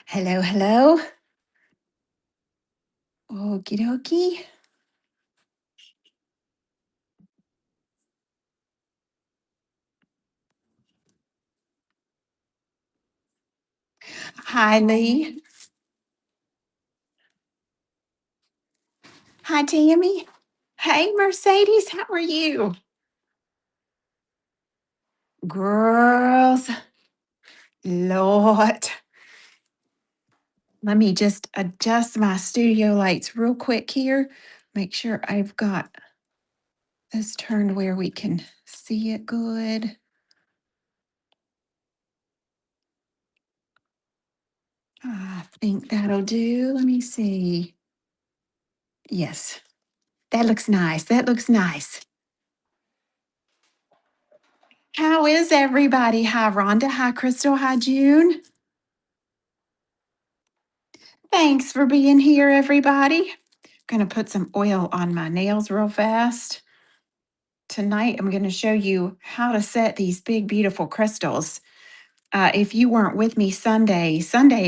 Hello, hello. Okie dokie. Hi, Lee. Hi, Tammy. Hey, Mercedes. How are you? Girls, Lord. Let me just adjust my studio lights real quick here. Make sure I've got this turned where we can see it good. I think that'll do. Let me see. Yes, that looks nice. That looks nice. How is everybody? Hi, Rhonda. Hi, Crystal. Hi, June. Thanks for being here, everybody. Going to put some oil on my nails real fast. Tonight, I'm going to show you how to set these big, beautiful crystals. If you weren't with me Sunday,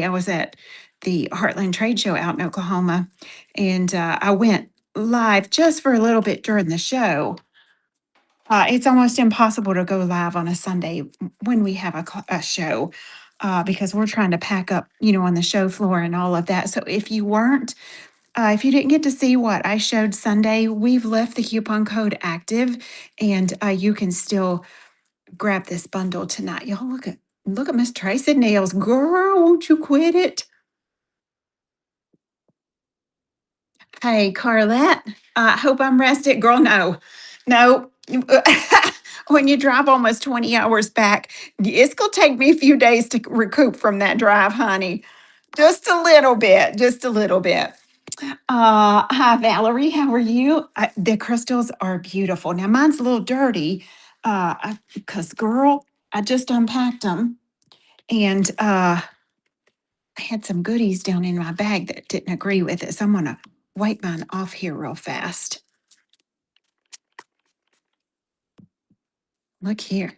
I was at the Heartland Trade Show out in Oklahoma, and I went live just for a little bit during the show. It's almost impossible to go live on a Sunday when we have a show because we're trying to pack up, on the show floor and all of that. So if you didn't get to see what I showed Sunday, we've left the coupon code active, and you can still grab this bundle tonight. Y'all look at Miss Tracy nails, girl. Won't you quit it? Hey, Carlette. I hope I'm rested, girl. No. When you drive almost 20 hours back, it's gonna take me a few days to recoup from that drive, honey. Just a little bit. Just a little bit. Hi, Valerie. How are you? The crystals are beautiful. Now, mine's a little dirty because, girl, I just unpacked them and I had some goodies down in my bag that didn't agree with it. So I'm going to wipe mine off here real fast. Look here.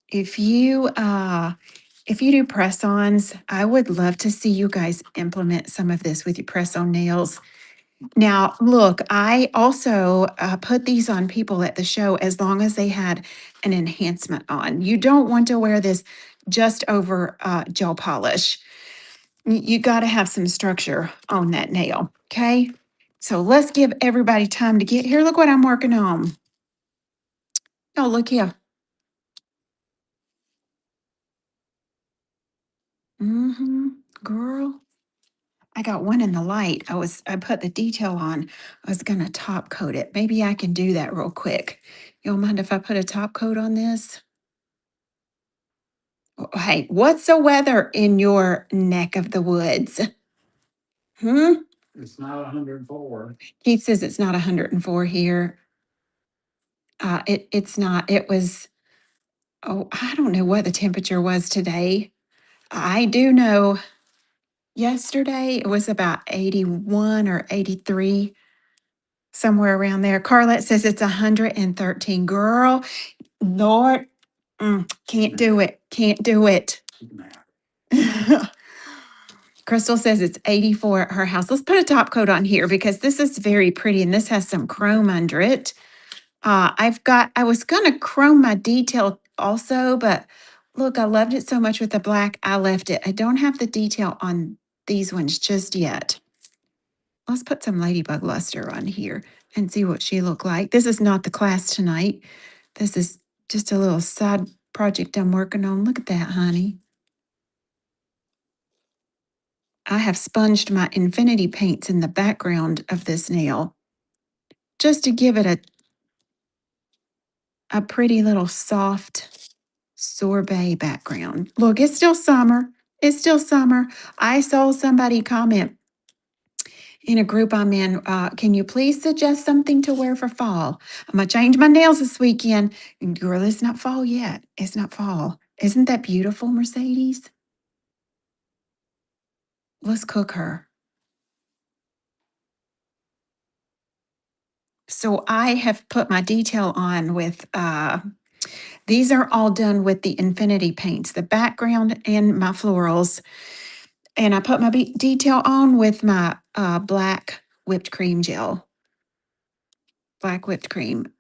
If you do press-ons, I would love to see you guys implement some of this with your press-on nails. Now, look, I also put these on people at the show as long as they had an enhancement on. You don't want to wear this just over gel polish. You got to have some structure on that nail, okay? So let's give everybody time to get here. Look what I'm working on. Oh, look here. Mm-hmm. Girl, I got one in the light. I put the detail on. I was gonna top coat it. Maybe I can do that real quick. You don't mind if I put a top coat on this? Hey, what's the weather in your neck of the woods? Hmm? It's not 104. Keith says it's not 104 here. It's not. It was, oh, I don't know what the temperature was today. I do know yesterday it was about 81 or 83, somewhere around there. Carlette says it's 113. Girl, Lord, can't do it. Can't do it. Crystal says it's 84 at her house. Let's put a top coat on here because this is very pretty and this has some chrome under it. I was going to chrome my detail also, but look, I loved it so much with the black, I left it. I don't have the detail on these ones just yet. Let's put some ladybug luster on here and see what she looked like. This is not the class tonight. This is just a little side project I'm working on. Look at that, honey. I have sponged my infinity paints in the background of this nail just to give it a pretty little soft sorbet background. Look, it's still summer. It's still summer. I saw somebody comment in a group I'm in, can you please suggest something to wear for fall? I'm going to change my nails this weekend. Girl, it's not fall yet. It's not fall. Isn't that beautiful, Mercedes? Let's cook her. So I have put my detail on with, these are all done with the Infinity paints, the background and my florals. And I put my detail on with my black whipped cream gel, black whipped cream.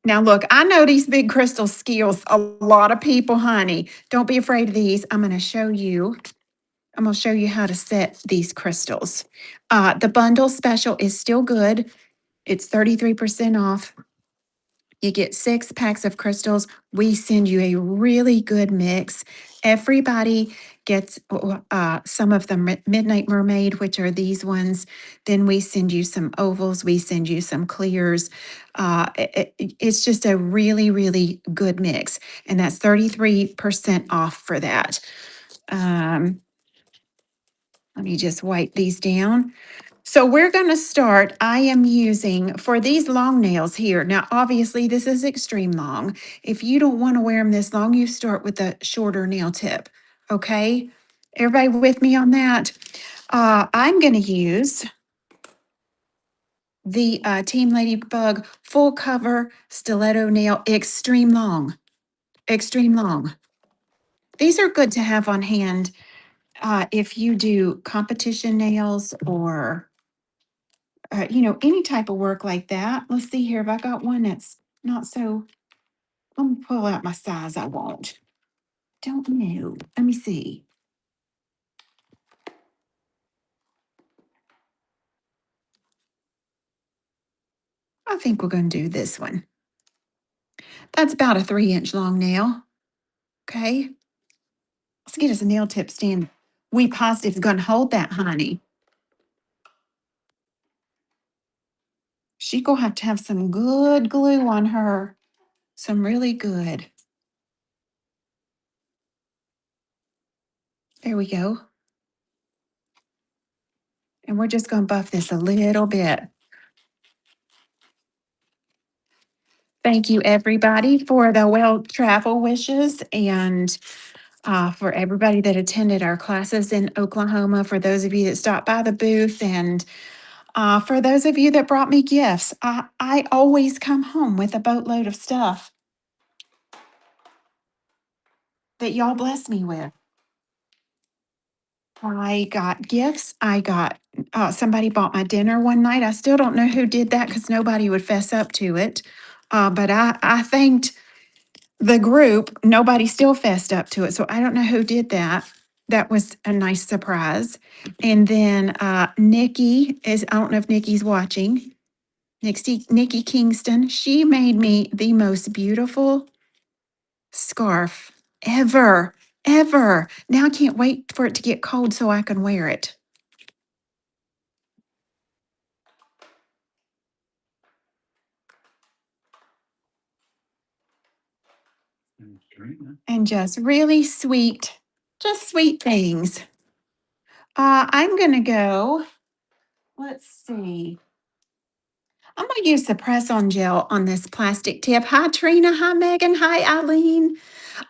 Now, look, I know these big crystal skills a lot of people, honey. Don't be afraid of these. I'm going to show you. I'm going to show you how to set these crystals. The bundle special is still good. It's 33% off. You get 6 packs of crystals. We send you a really good mix. Everybody gets some of the Midnight Mermaid, which are these ones. Then we send you some ovals. We send you some clears. It's just a really, really good mix. And that's 33% off for that. Let me just wipe these down. So we're going to start. I am using for these long nails here. Now, obviously, this is extreme long. If you don't want to wear them this long, you start with a shorter nail tip. Okay. Everybody with me on that? I'm going to use the Team Ladybug full cover stiletto nail extreme long. Extreme long. These are good to have on hand if you do competition nails or any type of work like that. Let's see here. If I got one that's not so, let me pull out my size I want. Don't know. Let me see. I think we're going to do this one. That's about a 3-inch long nail. Okay. Let's get us a nail tip stand. We positive is going to hold that, honey. She going to have some good glue on her. Some really good. There we go. And we're just going to buff this a little bit. Thank you, everybody, for the well travel wishes and for everybody that attended our classes in Oklahoma, for those of you that stopped by the booth, and for those of you that brought me gifts. I always come home with a boatload of stuff that y'all bless me with. I got gifts. I got somebody bought my dinner one night. I still don't know who did that because nobody would fess up to it. But I thanked the group. Nobody still fessed up to it. So I don't know who did that. That was a nice surprise. And then Nikki is, I don't know if Nikki's watching. Nikki Kingston, she made me the most beautiful scarf ever, ever. Now I can't wait for it to get cold so I can wear it. And just really sweet, just sweet things. I'm going to go, let's see. I'm going to use the press-on gel on this plastic tip. Hi, Trina. Hi, Megan. Hi, Eileen.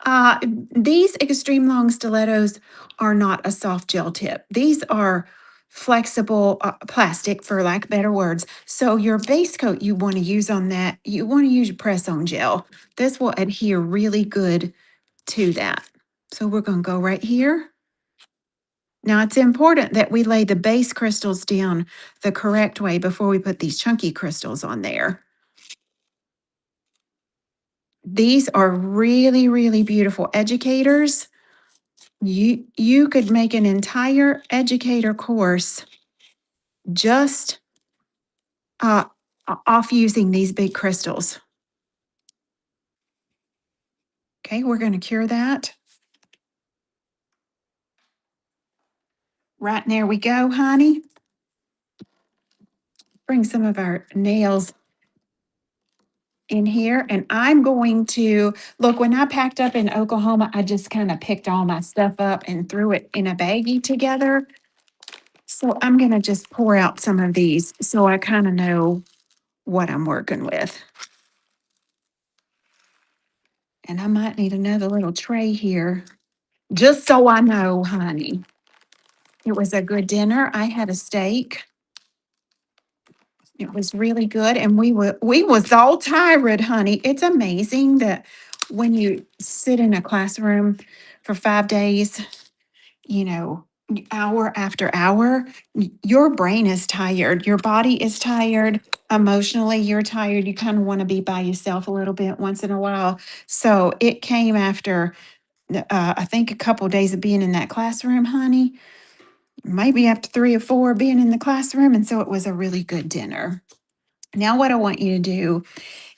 Uh, these extreme long stilettos are not a soft gel tip. These are flexible plastic, for lack of better words. So your base coat you want to use on that, you want to use your press-on gel. This will adhere really good to that. So we're going to go right here. Now it's important that we lay the base crystals down the correct way before we put these chunky crystals on there. These are really, really beautiful educators. You could make an entire educator course just off using these big crystals. Okay, we're going to cure that. Right, there we go, honey. Bring some of our nails in here, and I'm going to look. When I packed up in Oklahoma, I just kind of picked all my stuff up and threw it in a baggie together. So I'm going to just pour out some of these so I kind of know what I'm working with. And I might need another little tray here. Just so I know, honey. It was a good dinner. I had a steak. It was really good, and we was all tired, honey. It's amazing that when you sit in a classroom for 5 days, you know, hour after hour, your brain is tired, your body is tired, emotionally, you're tired. You kind of want to be by yourself a little bit once in a while. So it came after, I think, a couple of days of being in that classroom, honey, maybe after 3 or 4 being in the classroom. And so it was a really good dinner. Now, what I want you to do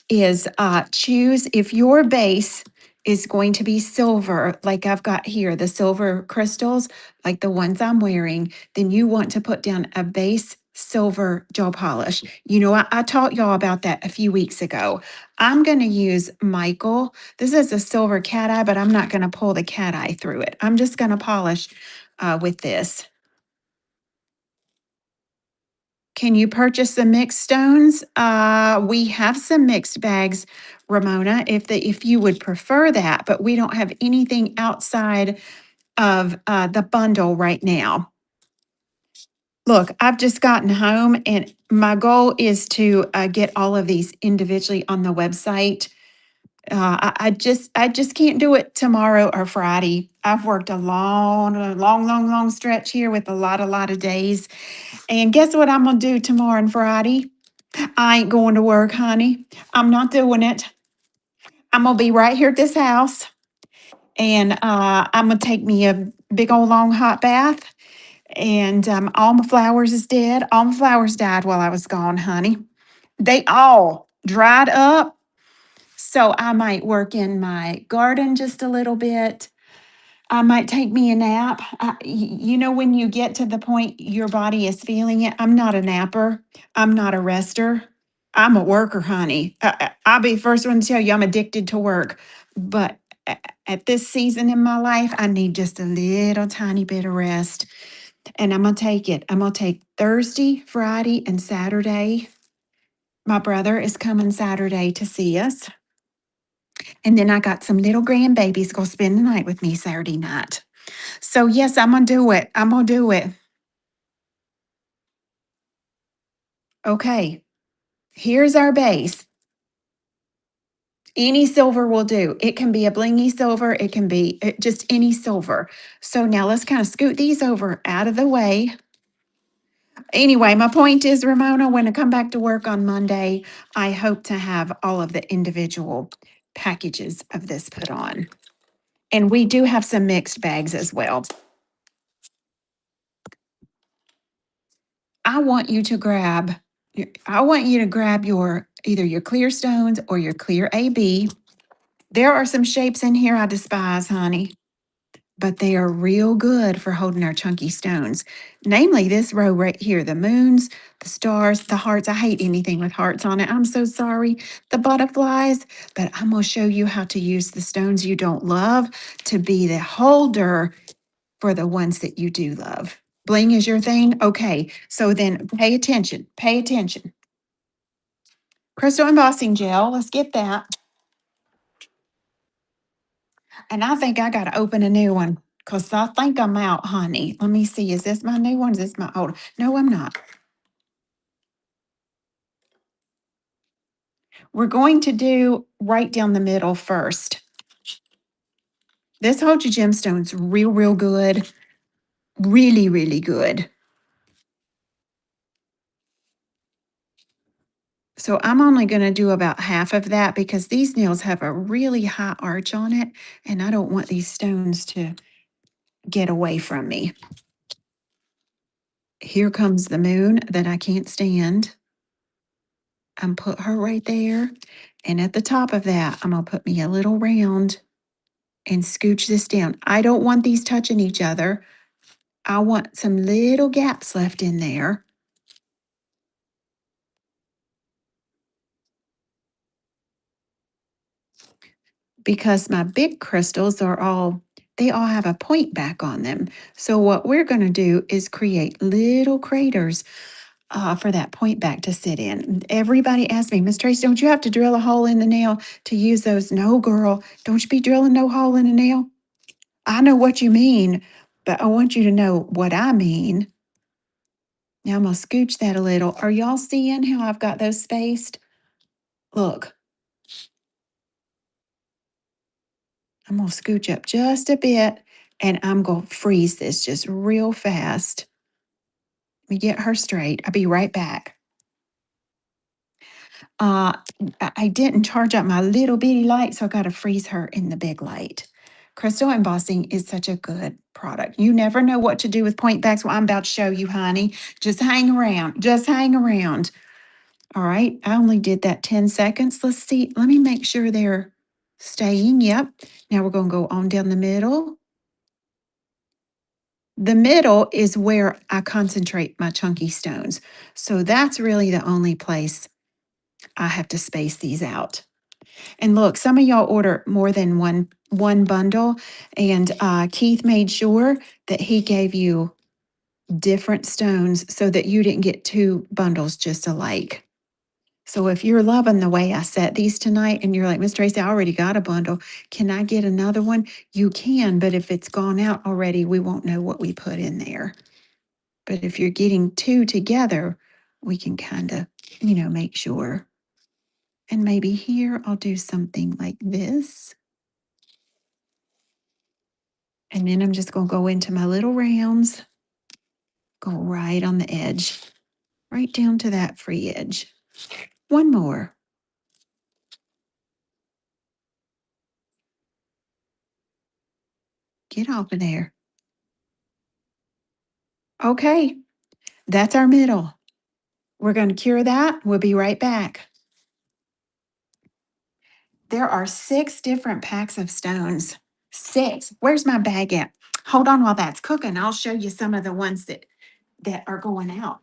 is choose if your base is going to be silver, like I've got here, the silver crystals, like the ones I'm wearing, then you want to put down a base silver gel polish. You know, I taught y'all about that a few weeks ago. I'm going to use Michael. This is a silver cat eye, but I'm not going to pull the cat eye through it. I'm just going to polish with this. Can you purchase the mixed stones? We have some mixed bags, Ramona, if you would prefer that, but we don't have anything outside of the bundle right now. Look, I've just gotten home, and my goal is to get all of these individually on the website. I just can't do it tomorrow or Friday. I've worked a long stretch here with a lot of days. And guess what I'm gonna do tomorrow and Friday? I ain't going to work, honey. I'm not doing it. I'm gonna be right here at this house, and I'm gonna take me a big old long hot bath. And all my flowers is dead. All my flowers died while I was gone, honey. They all dried up. So I might work in my garden just a little bit. I might take me a nap. You know, when you get to the point your body is feeling it, I'm not a napper. I'm not a rester. I'm a worker, honey. I'll be the first one to tell you I'm addicted to work. But at this season in my life, I need just a little tiny bit of rest. And I'm going to take it. I'm going to take Thursday, Friday, and Saturday. My brother is coming Saturday to see us. And then I got some little grandbabies going to spend the night with me Saturday night. So, yes, I'm going to do it. I'm going to do it. Okay, here's our base. Any silver will do. It can be a blingy silver, it can be just any silver. So, now let's kind of scoot these over out of the way. Anyway, my point is, Ramona, when I come back to work on Monday, I hope to have all of the individual packages of this put on. And we do have some mixed bags as well. I want you to grab I want you to grab your either your clear stones or your clear AB. There are some shapes in here I despise, honey, but they are real good for holding our chunky stones. Namely, this row right here, the moons, the stars, the hearts. I hate anything with hearts on it. I'm so sorry. The butterflies, but I'm going to show you how to use the stones you don't love to be the holder for the ones that you do love. Bling is your thing? Okay, so then pay attention. Pay attention. Crystal embossing gel, let's get that. And I think I got to open a new one because I think I'm out, honey. Let me see. Is this my new one? Is this my old? No, I'm not. We're going to do right down the middle first. This holds your gemstones real good. Really good. So I'm only going to do about half of that because these nails have a really high arch on it, and I don't want these stones to get away from me. Here comes the moon that I can't stand. I'm put her right there. And at the top of that, I'm going to put me a little round and scooch this down. I don't want these touching each other. I want some little gaps left in there. Because my big crystals they all have a point back on them. So what we're going to do is create little craters for that point back to sit in. Everybody asks me, Miss Tracy, don't you have to drill a hole in the nail to use those? No, girl, don't you be drilling no hole in the nail. I know what you mean, but I want you to know what I mean. Now I'm going to scooch that a little. Are y'all seeing how I've got those spaced? Look, I'm going to scooch up just a bit and I'm going to freeze this just real fast. Let me get her straight. I'll be right back. Uh, I didn't charge up my little bitty light, so I got to freeze her in the big light. Crystal embossing is such a good product. You never know what to do with point backs. Well, I'm about to show you, honey. Just hang around. Just hang around. All right. I only did that 10 seconds. Let's see. Let me make sure they're staying. Yep. Now we're going to go on down the middle. The middle is where I concentrate my chunky stones. So that's really the only place I have to space these out. And look, some of y'all order more than one bundle, and Keith made sure that he gave you different stones so that you didn't get two bundles just alike. So if you're loving the way I set these tonight and you're like, Miss Tracy, I already got a bundle. Can I get another one? You can, but if it's gone out already, we won't know what we put in there. But if you're getting two together, we can kind of, make sure. And maybe here I'll do something like this. And then I'm just going to go into my little rounds, go right on the edge, right down to that free edge. One more. Get off of there. Okay, that's our middle. We're going to cure that. We'll be right back. There are 6 different packs of stones. 6. Where's my bag at? Hold on while that's cooking. I'll show you some of the ones that are going out.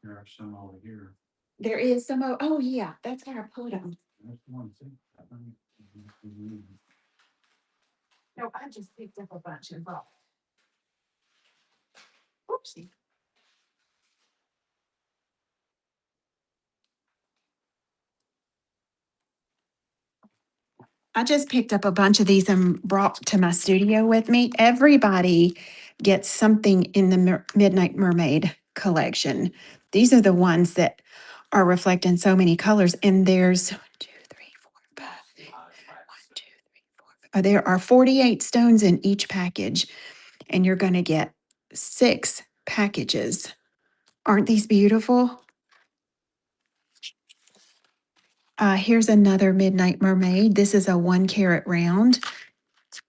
There are some over here. There is some. Oh yeah, that's where I put them. There's one thing. No, I just picked up a bunch and brought. Oopsie. I just picked up a bunch of these and brought to my studio with me. Everybody gets something in the Midnight Mermaid collection. These are the ones that are reflecting so many colors. And there's 1, 2, 3, 4, 5. 1, 2, 3, 4. There are 48 stones in each package, and you're going to get 6 packages. Aren't these beautiful? Here's another Midnight Mermaid. This is a 1 carat round.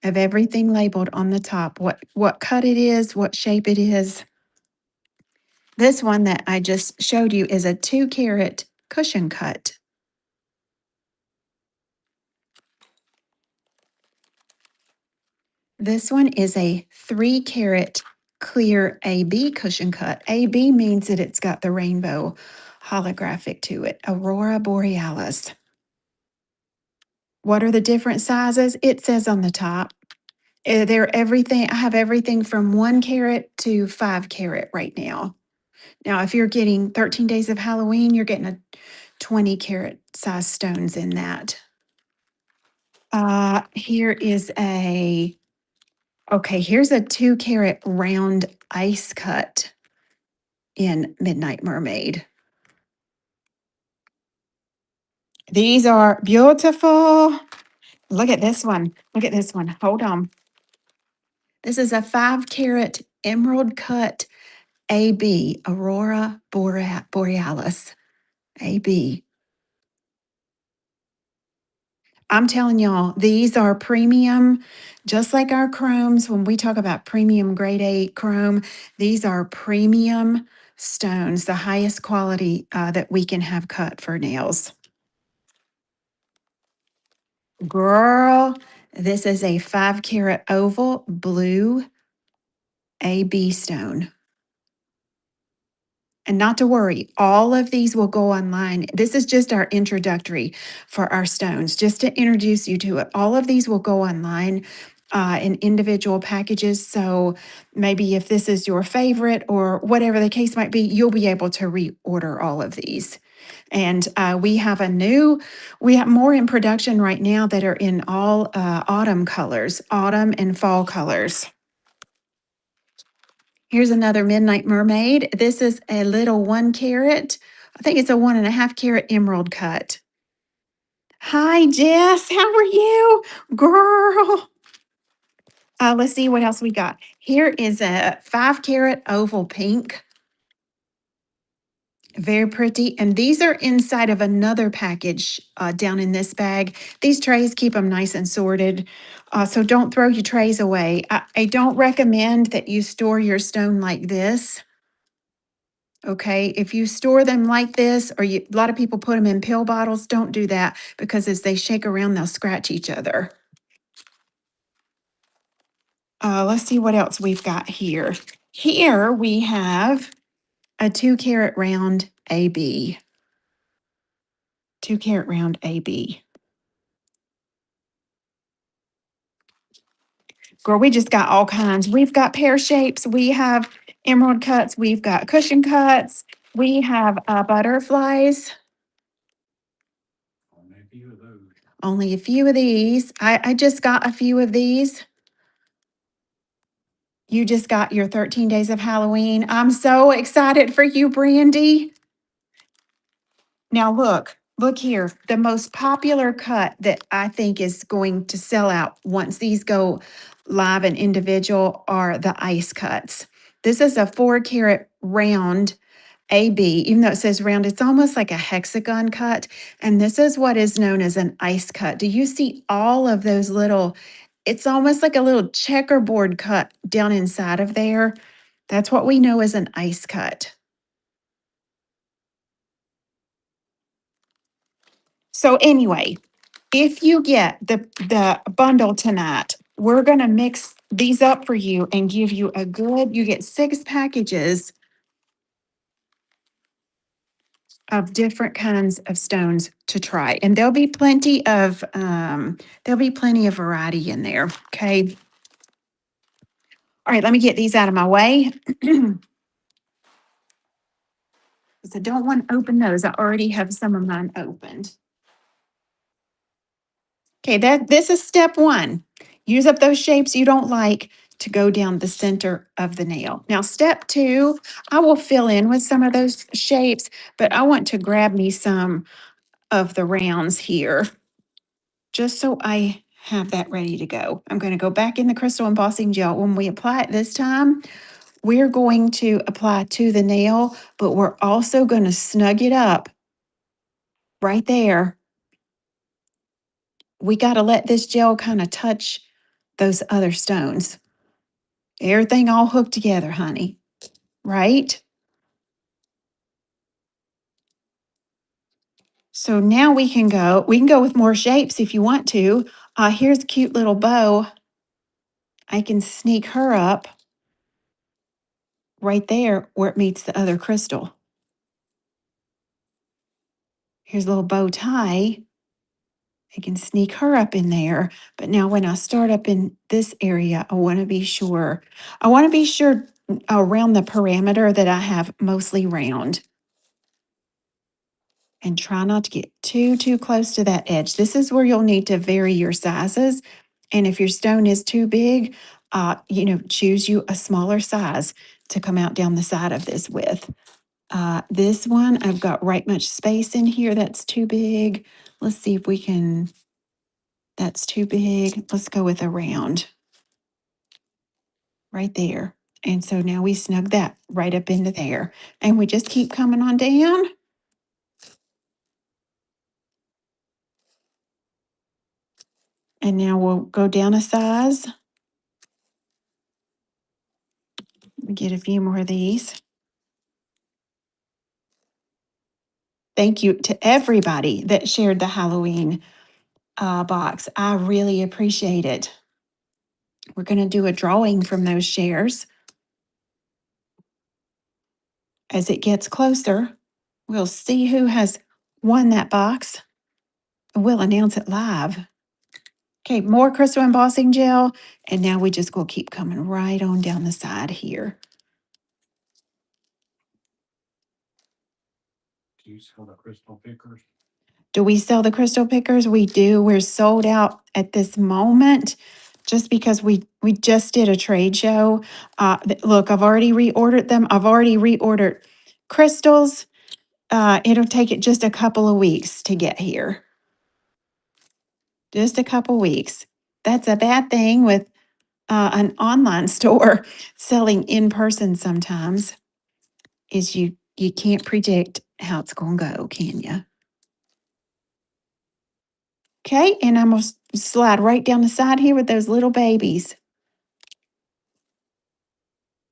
Have everything labeled on the top, what cut it is, what shape it is. This one that I just showed you is a 2 carat cushion cut. This one is a 3 carat clear AB cushion cut. AB means that it's got the rainbow holographic to it. Aurora Borealis. What are the different sizes? It says on the top. They're everything. I have everything from 1 carat to 5 carat right now. Now, if you're getting 13 days of Halloween, you're getting a 20 carat size stones in that. Here is here's a 2 carat round ice cut in Midnight Mermaid. These are beautiful. Look at this one. Look at this one. Hold on. This is a 5 carat emerald cut AB, Aurora Borealis. AB. I'm telling y'all, these are premium, just like our chromes. When we talk about premium grade A chrome, these are premium stones, the highest quality that we can have cut for nails. Girl, this is a 5 carat oval blue AB stone. And not to worry, all of these will go online. This is just our introductory for our stones, just to introduce you to it. All of these will go online in individual packages. So maybe if this is your favorite or whatever the case might be, you'll be able to reorder all of these. And we have more in production right now that are in all autumn colors, autumn and fall colors. Here's another Midnight Mermaid. This is a little 1 carat. I think it's a 1.5 carat emerald cut. Hi, Jess. How are you? Girl. Let's see what else we got. Here is a 5 carat oval pink. Very pretty. And these are inside of another package down in this bag. These trays keep them nice and sorted. So don't throw your trays away. I don't recommend that you store your stone like this. Okay, if you store them like this, or a lot of people put them in pill bottles, don't do that because as they shake around, they'll scratch each other. Let's see what else we've got here. Here we have a 2 carat round AB. 2 carat round AB. Girl, we just got all kinds. We've got pear shapes. We have emerald cuts. We've got cushion cuts. We have butterflies. Only a few of those. Only a few of these. I just got a few of these. You just got your 13 days of Halloween. I'm so excited for you, Brandy. Now look here. The most popular cut that I think is going to sell out once these go live and individual are the ice cuts. This is a 4 carat round AB. Even though it says round, it's almost like a hexagon cut. And this is what is known as an ice cut. Do you see all of those little, it's almost like a little checkerboard cut down inside of there. That's what we know as an ice cut. So anyway, if you get the bundle tonight, we're going to mix these up for you and give you you get 6 packages of different kinds of stones to try. And there'll be plenty of variety in there. Okay. All right, let me get these out of my way. Because I don't want to open those. I already have some of mine opened. Okay, this is step 1. Use up those shapes you don't like to go down the center of the nail. Now, step 2, I will fill in with some of those shapes, but I want to grab me some of the rounds here just so I have that ready to go. I'm going to go back in the crystal embossing gel. When we apply it this time, we're going to apply to the nail, but we're also going to snug it up right there. We got to let this gel kind of touch those other stones. Everything all hooked together, honey, right? So now we can go with more shapes if you want to. Here's a cute little bow. I can sneak her up right there where it meets the other crystal. Here's a little bow tie. I can sneak her up in there. But now when I start up in this area, I want to be sure. I want to be sure around the parameter that I have mostly round. And try not to get too close to that edge. This is where you'll need to vary your sizes. And if your stone is too big, choose you a smaller size to come out down the side of this with. This one, I've got right much space in here. That's too big. Let's see if we can, that's too big. Let's go with a round right there. And so now we snug that right up into there. And we just keep coming on down. And now we'll go down a size. We get a few more of these. Thank you to everybody that shared the Halloween box. I really appreciate it. We're going to do a drawing from those shares. As it gets closer, we'll see who has won that box. We'll announce it live. Okay, more crystal embossing gel. And now we just will keep coming right on down the side here. Do you sell the crystal pickers? Do we sell the crystal pickers? We do. We're sold out at this moment just because we just did a trade show. Look, I've already reordered them. I've already reordered crystals. It'll take it just a couple of weeks to get here. Just a couple weeks. That's a bad thing with an online store selling in person sometimes is you can't predict how it's going to go, can you? Okay, and I'm going to slide right down the side here with those little babies.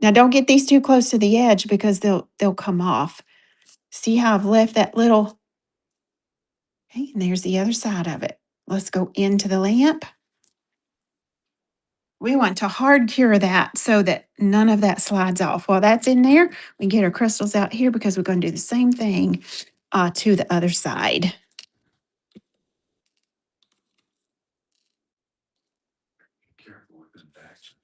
Now don't get these too close to the edge because they'll come off. See how I've left that little, okay, and there's the other side of it. Let's go into the lamp. We want to hard cure that so that none of that slides off. While that's in there, we get our crystals out here because we're going to do the same thing to the other side. Be careful with them daggers.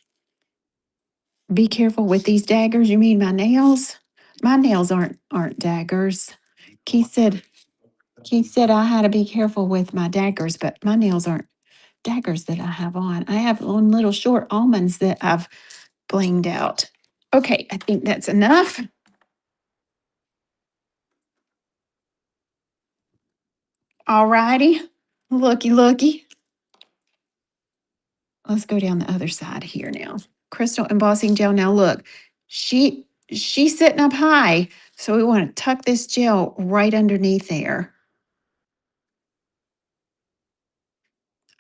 Be careful with these daggers. You mean my nails? My nails aren't daggers. Keith said Keith said I had to be careful with my daggers, but my nails aren't daggers that I have on. I have on little short almonds that I've blinged out. Okay, I think that's enough. All righty. Looky, looky. Let's go down the other side here now. Crystal embossing gel. Now look, she's sitting up high. So we want to tuck this gel right underneath there.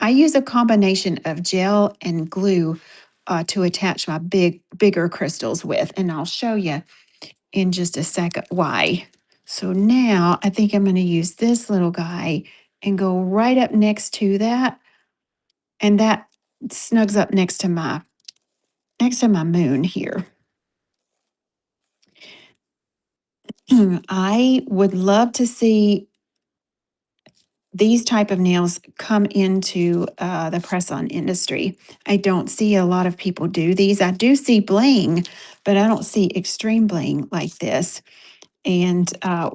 I use a combination of gel and glue to attach my bigger crystals with, and I'll show you in just a second why. So now I think I'm going to use this little guy and go right up next to that, and that snugs up next to my moon here. I would love to see these type of nails come into the press-on industry. I don't see a lot of people do these. I do see bling, but I don't see extreme bling like this. And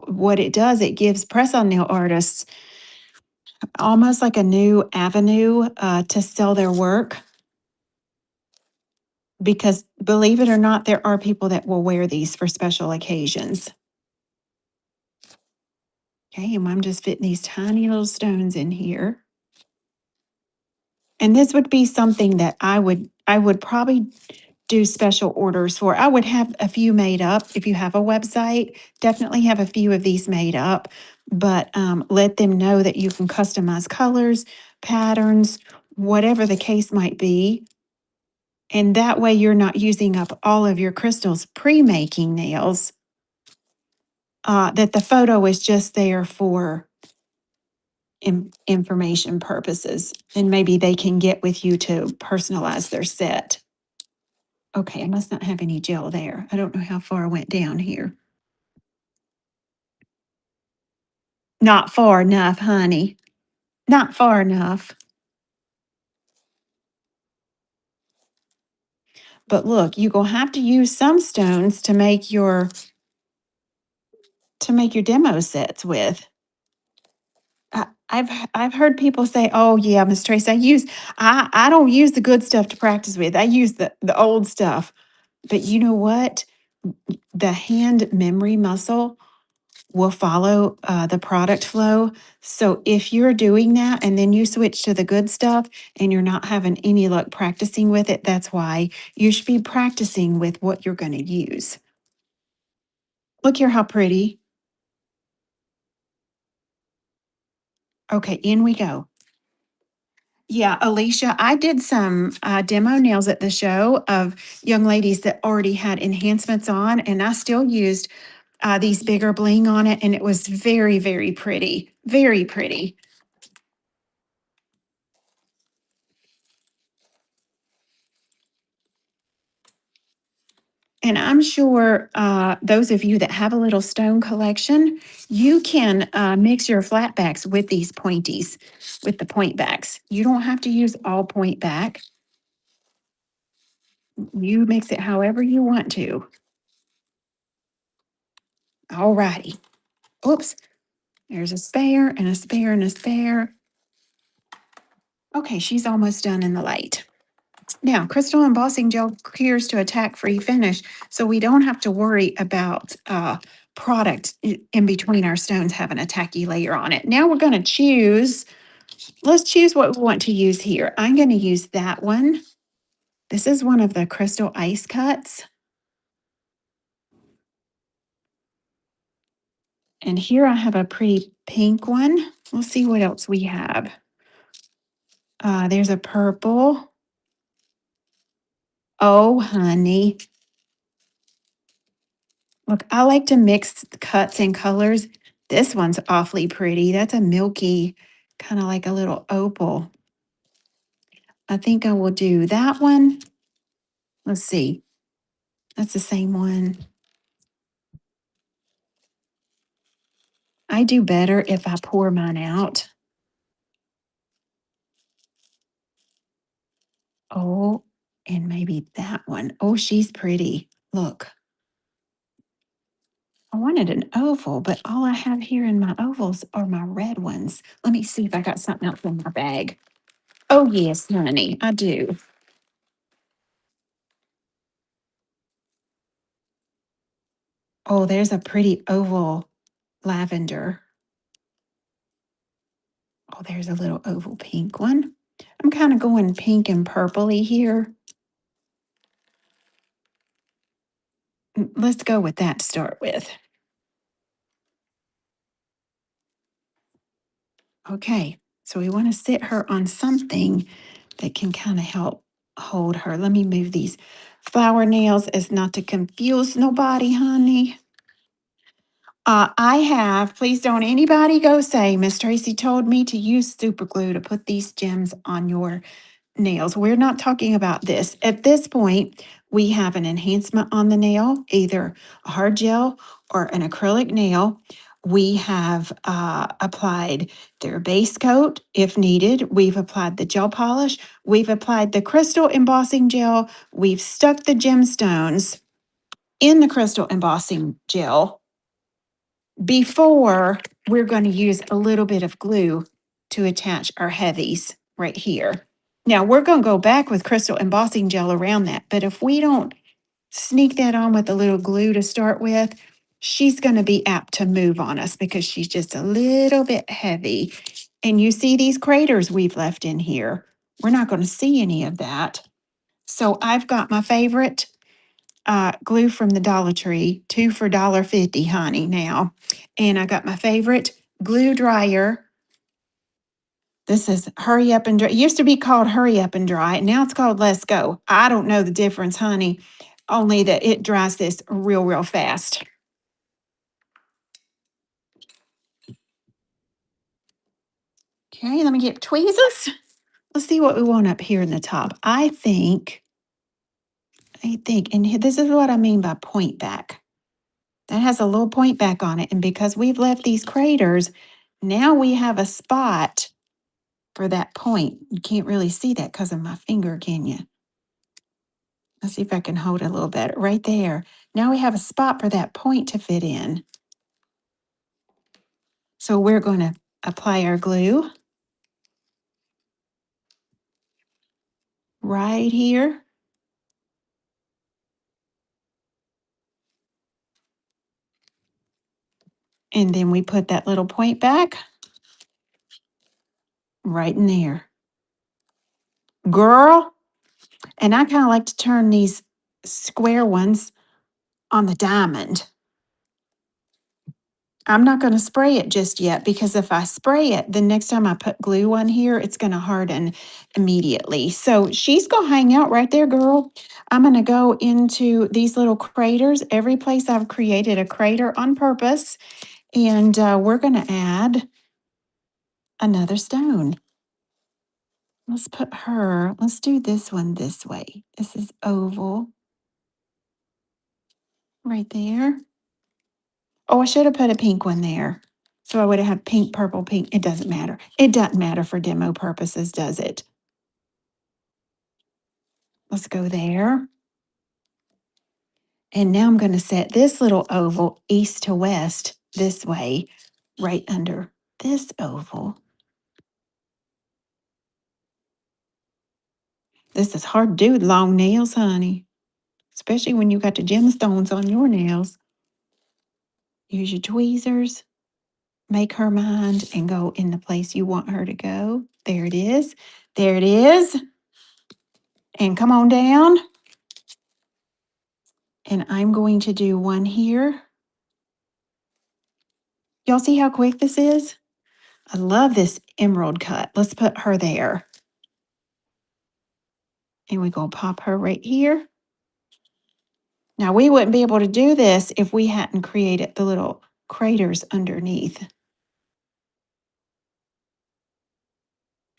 what it does, it gives press-on nail artists almost like a new avenue to sell their work. Because believe it or not, there are people that will wear these for special occasions. Okay, and I'm just fitting these tiny little stones in here. And this would be something that I would probably do special orders for. I would have a few made up if you have a website. Definitely have a few of these made up, but let them know that you can customize colors, patterns, whatever the case might be. And that way you're not using up all of your crystals pre-making nails, that the photo is just there for information purposes. And maybe they can get with you to personalize their set. Okay, I must not have any gel there. I don't know how far I went down here. Not far enough, honey. Not far enough. But look, you're gonna have to use some stones to make your demo sets with. I've heard people say, "Oh yeah, Miss Trace, I don't use the good stuff to practice with. I use the old stuff." But you know what? The hand memory muscle will follow the product flow. So if you're doing that and then you switch to the good stuff and you're not having any luck practicing with it, that's why you should be practicing with what you're going to use. Look here how pretty. Okay, in we go. Yeah, Alicia, I did some demo nails at the show of young ladies that already had enhancements on, and I still used these bigger bling on it, and it was very, very pretty. Very pretty. And I'm sure those of you that have a little stone collection, you can mix your flat backs with these pointies, with the point backs. You don't have to use all point back. You mix it however you want to. All righty. Oops. There's a spare and a spare and a spare. Okay, she's almost done in the light. Now, crystal embossing gel cures to attack-free finish, so we don't have to worry about product in between our stones having a tacky layer on it. Now we're going to choose, let's choose what we want to use here. I'm going to use that one. This is one of the crystal ice cuts. And here I have a pretty pink one. We'll see what else we have. There's a purple. Oh, honey. Look, I like to mix cuts and colors. This one's awfully pretty. That's a milky, kind of like a little opal. I think I will do that one. Let's see. That's the same one. I do better if I pour mine out. Oh, and maybe that one. Oh, she's pretty. Look. I wanted an oval, but all I have here in my ovals are my red ones. Let me see if I got something else in my bag. Oh, yes, honey, I do. Oh, there's a pretty oval lavender. Oh, there's a little oval pink one. I'm kind of going pink and purpley here. Let's go with that to start with. Okay, so we want to sit her on something that can kind of help hold her. Let me move these flower nails as not to confuse nobody, honey. I have, please don't anybody go say, Miss Tracy told me to use super glue to put these gems on your nails. We're not talking about this. At this point, we have an enhancement on the nail, either a hard gel or an acrylic nail. We have applied their base coat if needed. We've applied the gel polish. We've applied the crystal embossing gel. We've stuck the gemstones in the crystal embossing gel before we're going to use a little bit of glue to attach our heavies right here. Now we're going to go back with crystal embossing gel around that, but if we don't sneak that on with a little glue to start with, she's going to be apt to move on us because she's just a little bit heavy. And you see these craters we've left in here. We're not going to see any of that. So I've got my favorite glue from the Dollar Tree, two for $1.50, honey, now. And I got my favorite glue dryer. This is Hurry Up and Dry. It used to be called Hurry Up and Dry. Now it's called Let's Go. I don't know the difference, honey, only that it dries this real fast. Okay, let me get tweezers. Let's see what we want up here in the top. I think, and this is what I mean by point back. That has a little point back on it. And because we've left these craters, now we have a spot for that point. You can't really see that because of my finger, can you? Let's see if I can hold it a little better. Right there. Now we have a spot for that point to fit in. So we're going to apply our glue right here. And then we put that little point back right in there. Girl, and I kind of like to turn these square ones on the diamond. I'm not going to spray it just yet because if I spray it, the next time I put glue on here, it's going to harden immediately. So she's going to hang out right there, girl. I'm going to go into these little craters. Every place I've created a crater on purpose. And we're going to add another stone. Let's put her, let's do this one this way. This is oval right there. Oh, I should have put a pink one there. So I would have had pink, purple, pink. It doesn't matter. It doesn't matter for demo purposes, does it? Let's go there. And now I'm going to set this little oval east to west this way. right under this oval. This is hard to do with long nails, honey, especially when you got the gemstones on your nails. Use your tweezers, make her mind, and go in the place you want her to go. There it is. There it is. And come on down. And I'm going to do one here. Y'all see how quick this is? I love this emerald cut. Let's put her there. And we're going to pop her right here. Now, we wouldn't be able to do this if we hadn't created the little craters underneath.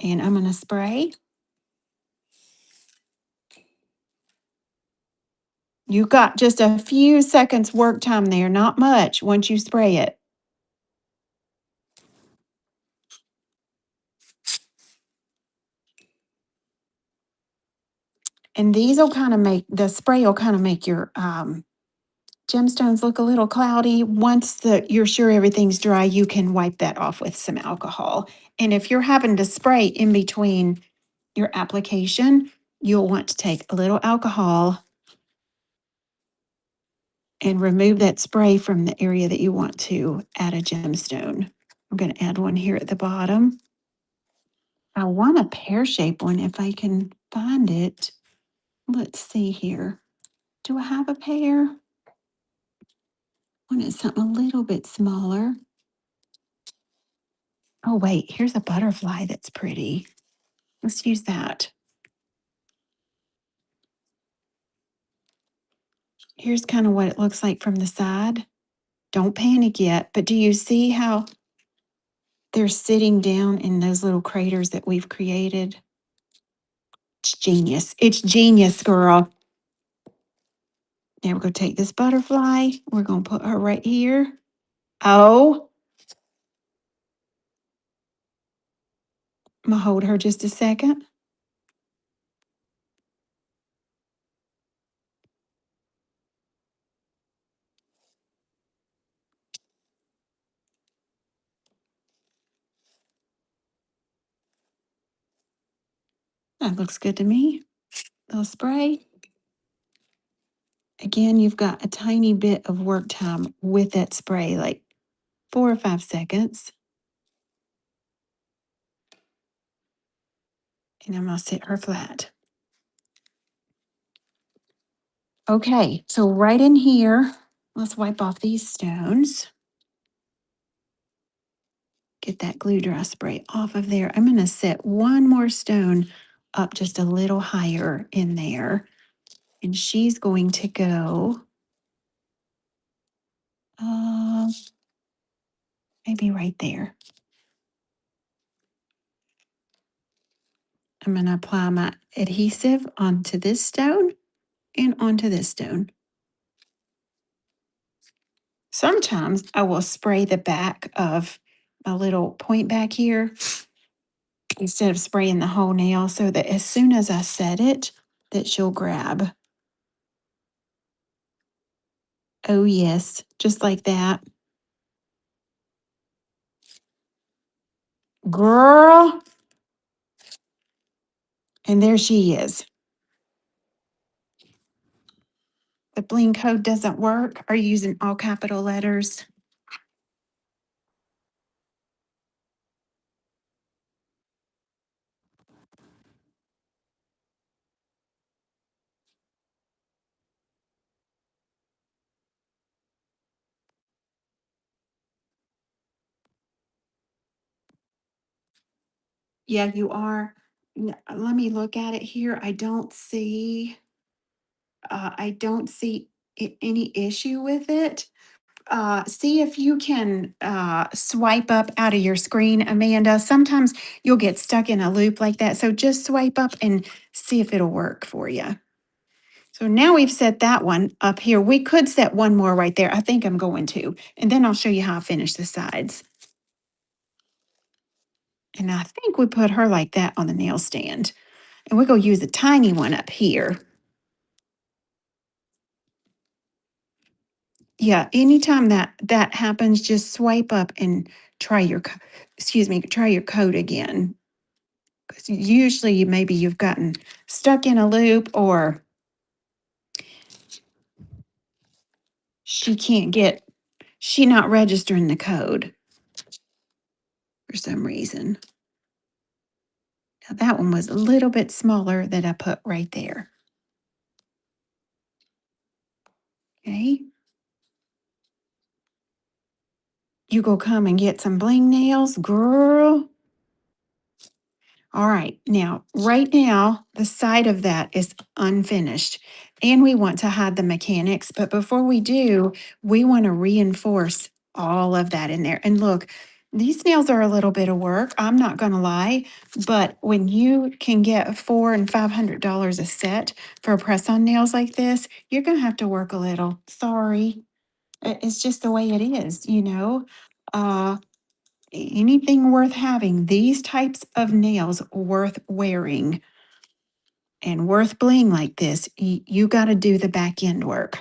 And I'm going to spray. You got just a few seconds work time there, not much once you spray it. And these will kind of make, the spray will kind of make your gemstones look a little cloudy. Once you're sure everything's dry, you can wipe that off with some alcohol. And if you're having to spray in between your application, you'll want to take a little alcohol and remove that spray from the area that you want to add a gemstone. I'm going to add one here at the bottom. I want a pear-shaped one if I can find it. Let's see here. Do I have a pear? I want something a little bit smaller. Oh, wait, here's a butterfly that's pretty. Let's use that. Here's kind of what it looks like from the side. Don't panic yet, but do you see how they're sitting down in those little craters that we've created? It's genius. It's genius, girl. Now we're going to take this butterfly. We're going to put her right here. Oh, I'm going to hold her just a second. That looks good to me. Little spray. Again, you've got a tiny bit of work time with that spray, like 4 or 5 seconds. And I'm going to sit her flat. Okay, so right in here, let's wipe off these stones. Get that glue dry spray off of there. I'm going to set one more stone up just a little higher in there. And she's going to go uh, maybe right there. I'm going to apply my adhesive onto this stone and onto this stone. Sometimes I will spray the back of my little point back here instead of spraying the whole nail so that as soon as I set it, that she'll grab. Oh yes, just like that. Girl. And there she is. The Bling code doesn't work. Are you using all capital letters? Yeah, you are. Let me look at it here. I don't see any issue with it. See if you can swipe up out of your screen, Amanda. Sometimes you'll get stuck in a loop like that. So just swipe up and see if it'll work for you. So now we've set that one up here. We could set one more right there. I think I'm going to. And then I'll show you how I finish the sides. And I think we put her like that on the nail stand. And we're going to use a tiny one up here. Yeah, anytime that happens, just swipe up and try your, try your code again. 'Cause usually, maybe you've gotten stuck in a loop, or she can't get, she not registering the code for some reason. Now that one was a little bit smaller that I put right there. Okay, you go come and get some bling nails, girl. All right, now, right now, the side of that is unfinished, and we want to hide the mechanics. But before we do, we want to reinforce all of that in there. And look, these nails are a little bit of work. I'm not going to lie, but when you can get $400 and $500 a set for press-on nails like this, you're going to have to work a little. Sorry, it's just the way it is, you know. Uh, Anything worth having, these types of nails worth wearing and worth bling like this, you got to do the back end work.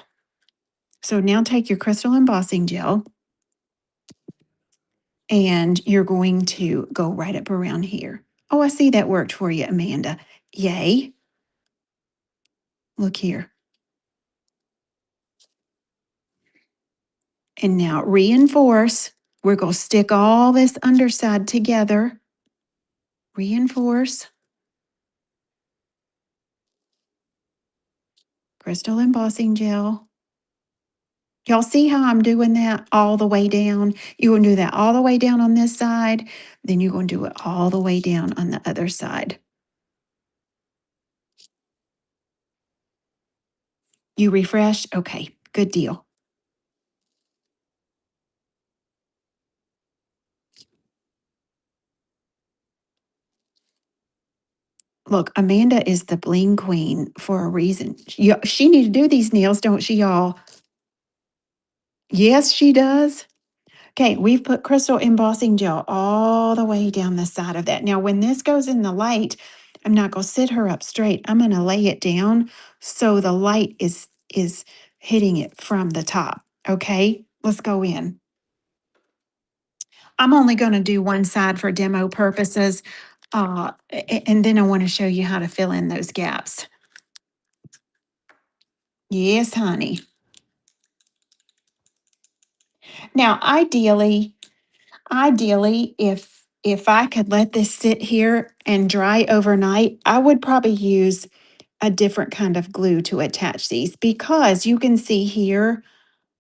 So now take your crystal embossing gel and you're going to go right up around here. Oh, I see that worked for you, Amanda. Yay. Look here. And now reinforce. We're going to stick all this underside together. Reinforce. Crystal embossing gel. Y'all see how I'm doing that all the way down? You're going to do that all the way down on this side, then you're going to do it all the way down on the other side. You refresh? Okay, good deal. Look, Amanda is the bling queen for a reason. She need to do these nails, don't she, y'all? Yes, she does. Okay, we've put crystal embossing gel all the way down the side of that. Now, when this goes in the light, I'm not going to sit her up straight. I'm going to lay it down so the light is hitting it from the top. Okay, let's go in. I'm only going to do one side for demo purposes, and then I want to show you how to fill in those gaps. Yes, honey. Now, ideally, if I could let this sit here and dry overnight, I would probably use a different kind of glue to attach these, because you can see here,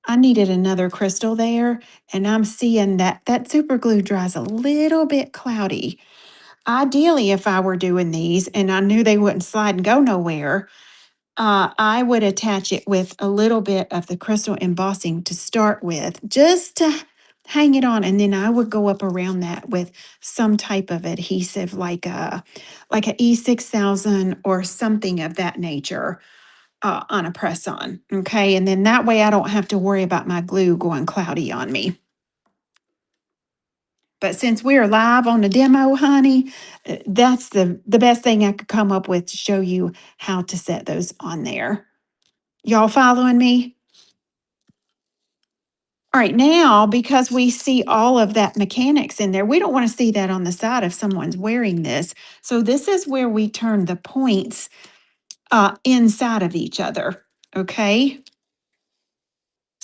I needed another crystal there, and I'm seeing that that super glue dries a little bit cloudy. Ideally, if I were doing these and I knew they wouldn't slide and go nowhere, I would attach it with a little bit of the crystal embossing to start with, just to hang it on, and then I would go up around that with some type of adhesive, like a E6000 or something of that nature, on a press on. Okay, and then that way I don't have to worry about my glue going cloudy on me. But since we're live on the demo, honey, that's the best thing I could come up with to show you how to set those on there. Y'all following me? All right, now, because we see all of that mechanics in there, we don't want to see that on the side if someone's wearing this. So this is where we turn the points inside of each other, okay?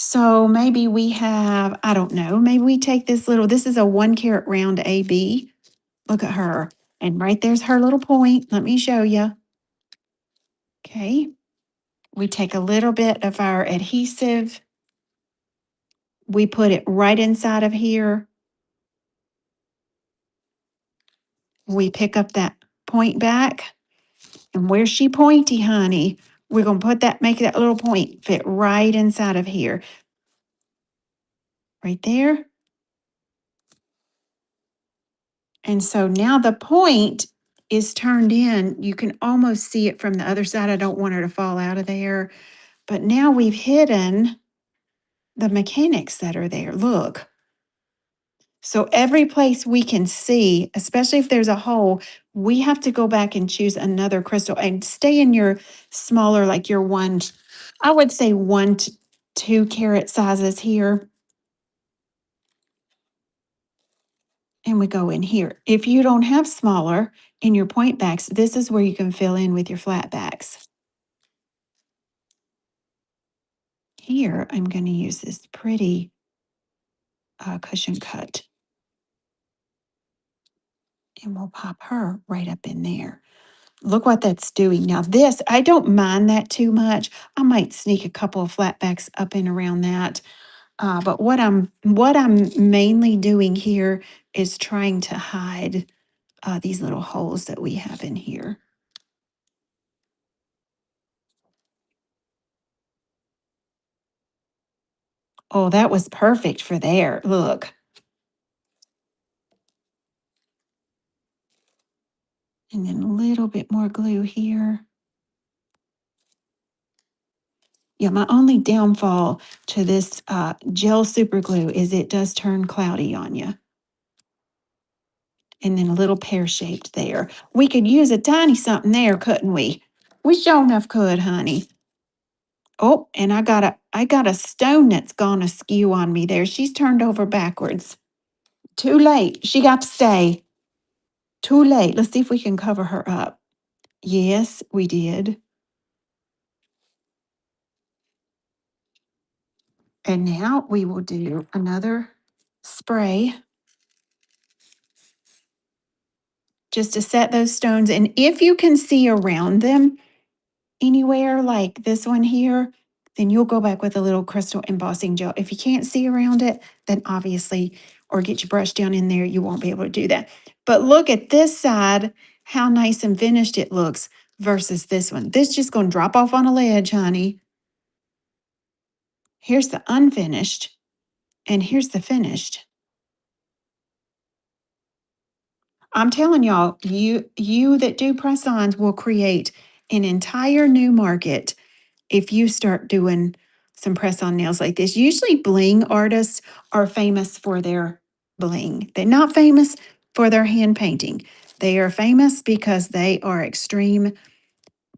So maybe we have, I don't know, maybe we take this is a 1 carat round AB. Look at her. And right there's her little point. Let me show you. Okay. We take a little bit of our adhesive. We put it right inside of here. We pick up that point back. And where's she pointy, honey? We're going to make that little point fit right inside of here. Right there. And so now the point is turned in. You can almost see it from the other side. I don't want her to fall out of there. But now we've hidden the mechanics that are there. Look. So every place we can see, especially if there's a hole, we have to go back and choose another crystal and stay in your smaller, like your one, I would say 1 2 carat sizes here. And we go in here. If you don't have smaller in your point backs, this is where you can fill in with your flat backs. Here, I'm going to use this pretty cushion cut. And we'll pop her right up in there. Look what that's doing. Now this, I don't mind that too much. I might sneak a couple of flatbacks up and around that. But what I'm mainly doing here is trying to hide these little holes that we have in here. Oh, that was perfect for there. Look. And then a little bit more glue here. Yeah, my only downfall to this gel super glue is it does turn cloudy on you. And then a little pear-shaped there. We could use a tiny something there, couldn't we? We sure enough could, honey. Oh, and I got a stone that's gone askew on me there. She's turned over backwards. Too late. She got to stay. Too late. Let's see if we can cover her up. Yes, we did. And now we will do another spray just to set those stones. And if you can see around them anywhere like this one here, then you'll go back with a little crystal embossing gel. If you can't see around it, then obviously, or get your brush down in there, you won't be able to do that. But look at this side, how nice and finished it looks versus this one. This just going to drop off on a ledge, honey. Here's the unfinished, and here's the finished. I'm telling y'all, you that do press-ons will create an entire new market if you start doing some press-on nails like this. Usually bling artists are famous for their bling. They're not famous for their hand painting. They are famous because they are extreme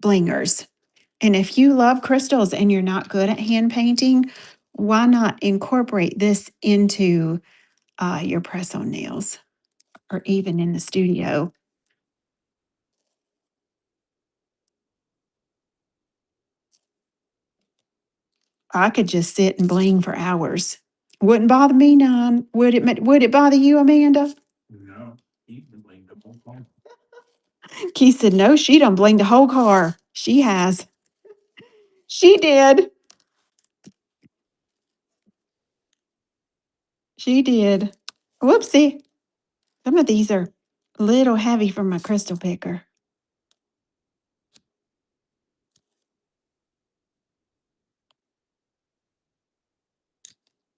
blingers. And if you love crystals and you're not good at hand painting, why not incorporate this into your press-on nails or even in the studio? I could just sit and bling for hours. Wouldn't bother me none. Would it bother you, Amanda? No, he can blame the whole phone. Keith said, no, she done blinged the whole car. She has. She did. She did. Whoopsie. Some of these are a little heavy for my crystal picker.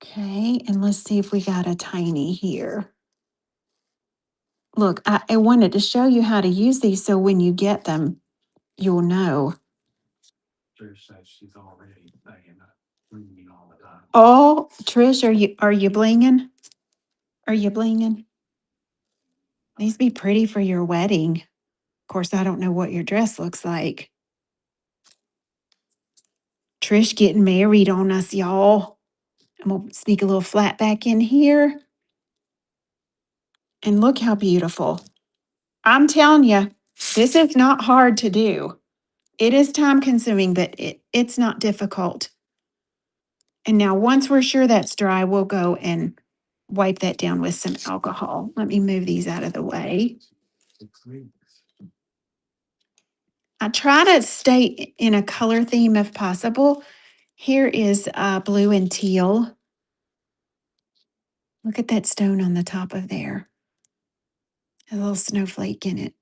Okay, and let's see if we got a tiny here. Look, I wanted to show you how to use these so when you get them, you'll know. Trish says she's already saying that, bringing all the time. Oh, Trish, are you blinging? Are you blinging? These be pretty for your wedding. Of course, I don't know what your dress looks like. Trish getting married on us, y'all. I'm gonna sneak a little flat back in here. And look how beautiful. I'm telling you, this is not hard to do. It is time consuming, but it's not difficult. And now once we're sure that's dry, we'll go and wipe that down with some alcohol. Let me move these out of the way. 6 weeks. I try to stay in a color theme if possible. Here is blue and teal. Look at that stone on the top of there. A little snowflake in it.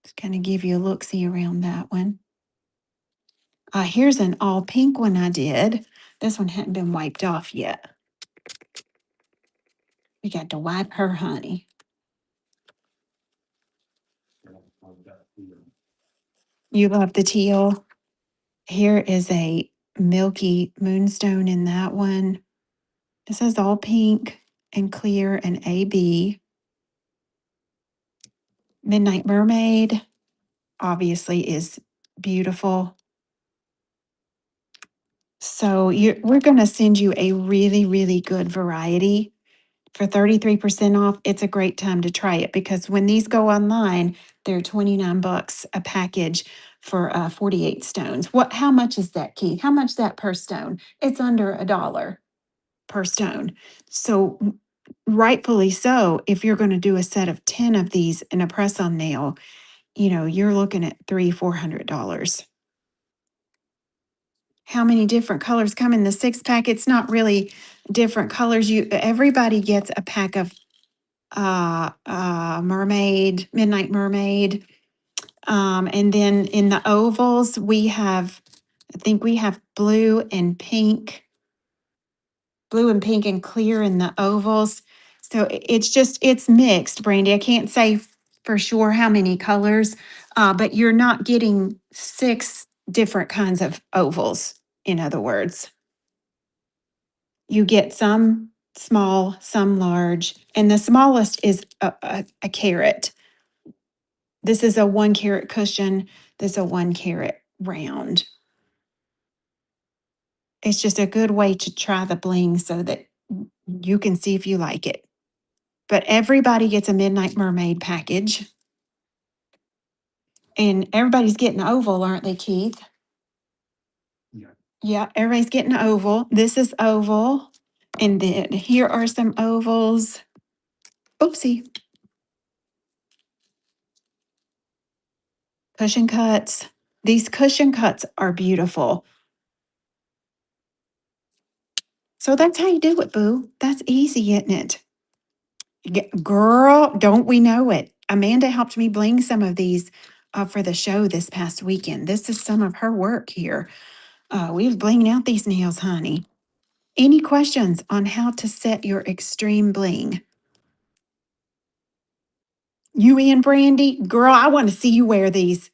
Just kind of give you a look-see around that one. Here's an all pink one I did. This one hadn't been wiped off yet. We got to wipe her, honey. You love the teal. Here is a milky moonstone in that one. This is all pink and clear and AB. Midnight Mermaid. obviously is beautiful. So we're going to send you a really, really good variety for 33% off. It's a great time to try it because when these go online, they're 29 bucks a package for 48 stones. How much is that, Keith? How much is that per stone? It's under $1 per stone. So rightfully so, if you're going to do a set of 10 of these in a press-on nail, you're looking at $400. How many different colors come in the 6-pack? It's not really different colors. Everybody gets a pack of mermaid, midnight mermaid. And then in the ovals, I think we have blue and pink and clear in the ovals. So it's mixed, Brandy. I can't say for sure how many colors, but you're not getting 6 different kinds of ovals, in other words. You get some small, some large, and the smallest is a carat. This is a 1 carat cushion. This is a 1 carat round. It's just a good way to try the bling so that you can see if you like it. But everybody gets a Midnight Mermaid package. And everybody's getting oval, aren't they, Keith? Yeah. Yeah, everybody's getting oval. This is oval. And then here are some ovals. Oopsie. Cushion cuts. These cushion cuts are beautiful. So that's how you do it, boo. That's easy, isn't it? Girl, don't we know it? Amanda helped me bling some of these for the show this past weekend. This is some of her work here. We was blinging out these nails, honey. Any questions on how to set your extreme bling? You in, Brandy? Girl, I want to see you wear these.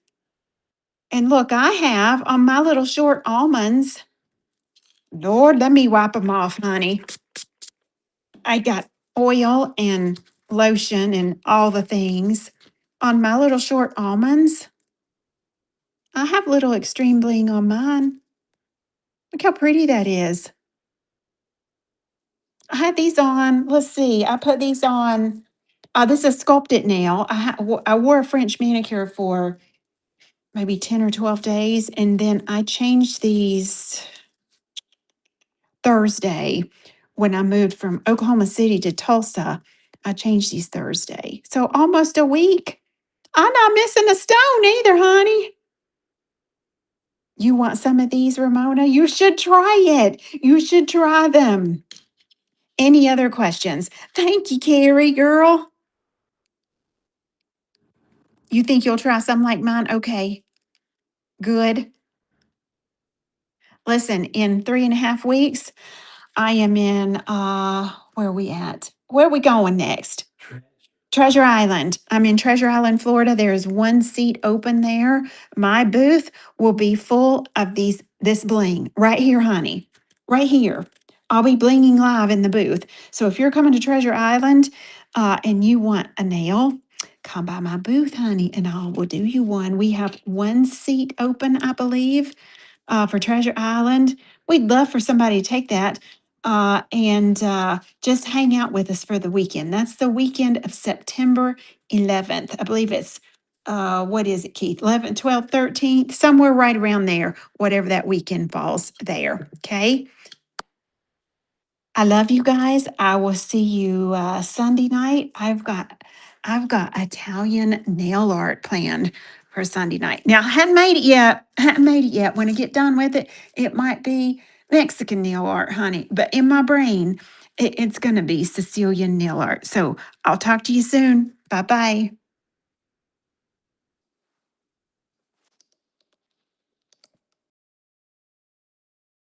And look, I have on my little short almonds. Lord, let me wipe them off, honey. I got oil and lotion and all the things on my little short almonds. I have little extreme bling on mine. Look how pretty that is. I had these on, let's see, I put these on. This is a sculpted nail. I wore a French manicure for maybe 10 or 12 days, and then I changed these Thursday when I moved from Oklahoma City to Tulsa. I changed these Thursday. So almost a week. I'm not missing a stone either, honey. You want some of these, Ramona? You should try it. You should try them. Any other questions? Thank you, Carrie, girl. You think you'll try some like mine? Okay, good. Listen, in 3.5 weeks, I am in, where are we at? Where are we going next? Treasure Island. I'm in Treasure Island, Florida. There is 1 seat open there. My booth will be full of this bling right here, honey. Right here. I'll be blinging live in the booth. So if you're coming to Treasure Island and you want a nail, come by my booth, honey, and I will do you one. We have 1 seat open, I believe, for Treasure Island. We'd love for somebody to take that and just hang out with us for the weekend. That's the weekend of September 11th. I believe it's, what is it, Keith? 11th, 12th, 13th, somewhere right around there, whatever that weekend falls there. Okay. I love you guys. I will see you Sunday night. I've got Italian nail art planned for Sunday night. Now I hadn't made it yet. Hadn't made it yet. When I get done with it, it might be Mexican nail art, honey. But in my brain, it's gonna be Sicilian nail art. So I'll talk to you soon. Bye bye.